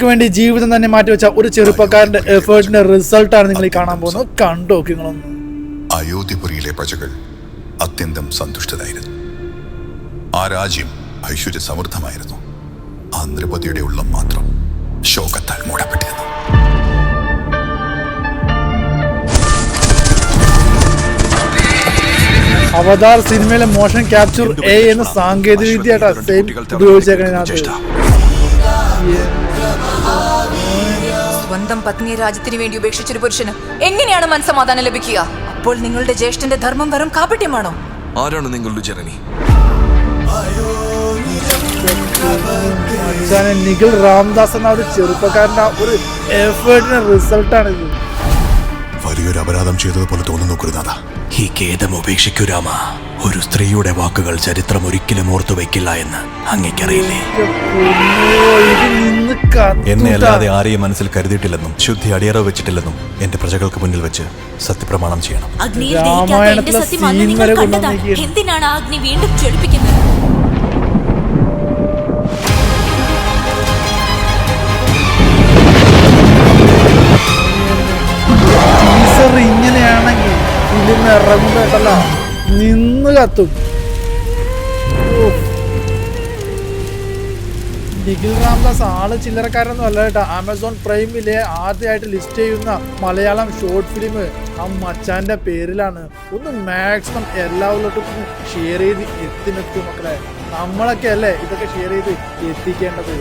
വേണ്ടി ജീവിതം തന്നെ മാറ്റിവെച്ച ഒരു ചെറുപ്പക്കാരന്റെ എഫേർട്ടിന്റെ റിസൾട്ടാണ് നിങ്ങൾ ഈ കാണാൻ പോകുന്നത്. കണ്ടു നോക്കിങ്ങളൊന്ന്. അയോധ്യപുരിയിലെ പ്രജകൾ അത്യന്തം സന്തുഷ്ടരായിരുന്നു. ആ രാജ്യം ഐശ്വര്യ സമൃദ്ധമായിരുന്നു. ആ നൃപതിയുടെ ഉള്ളം മാത്രം ശോകത്താൽ മൂടപ്പെട്ടിരുന്നു. അവതാർ സിനിമയിലെ മോഷൻ ക്യാപ്ചർ എന്ന സാങ്കേതിക വിദ്യയായിട്ടാണ് സെയിം ഉപയോഗിച്ചേക്കണതിനകത്ത്. സ്വന്തം പത്നിയെ രാജ്യത്തിന് വേണ്ടി ഉപേക്ഷിച്ചൊരു പുരുഷന് എങ്ങനെയാണ് മനസ്സമാധാനം ലഭിക്കുക? അപ്പോൾ നിങ്ങളുടെ ജ്യേഷ്ഠന്റെ ധർമ്മം വെറും കാപട്യമാണോ? ആരാണ് നിങ്ങളുടെ ജനനി? നിഖിൽ രാംദാസ് എന്ന ഒരു ചെറുപ്പക്കാരന്റെ ഒരു എഫേർട്ടിന്റെ റിസൾട്ടാണ് ഇത്. വലിയൊരു അപരാധം ചെയ്തതുപോലെ തോന്നുന്നു കുരുനാഥ. ഈ ഖേദം ഉപേക്ഷിക്കൂ രാമ. ഒരു സ്ത്രീയുടെ വാക്കുകൾ ചരിത്രം ഒരിക്കലും ഓർത്തു വയ്ക്കില്ല എന്ന് അങ്ങേക്കറിയില്ലേ? എന്നെ അല്ലാതെ ആരെയും മനസ്സിൽ കരുതിയിട്ടില്ലെന്നും ശുദ്ധി അടിയറവ് വെച്ചിട്ടില്ലെന്നും എന്റെ പ്രജകൾക്ക് മുന്നിൽ വെച്ച് സത്യപ്രമാണം ചെയ്യണം. എന്തിനാണ് അഗ്നി വീണ്ടും ജ്വലിപ്പിക്കുന്നത്? ഇങ്ങനെയാണെങ്കിൽ ഫിലിം ഇറങ്ങുമ്പോട്ടല്ല നിന്ന് കത്തും. നിഖിൽ രാംദാസ് ആള് ചില്ലറക്കാരൊന്നും അല്ല കേട്ടോ. ആമസോൺ പ്രൈമിലെ ആദ്യമായിട്ട് ലിസ്റ്റ് ചെയ്യുന്ന മലയാളം ഷോർട്ട് ഫിലിം ആ മച്ചാന്റെ പേരിലാണ്. ഒന്ന് മാക്സിമം എല്ലാവരിലോട്ടും ഷെയർ ചെയ്ത് എത്തിനെത്തും മക്കളെ. നമ്മളൊക്കെ അല്ലേ ഇതൊക്കെ ഷെയർ ചെയ്ത് എത്തിക്കേണ്ടത്.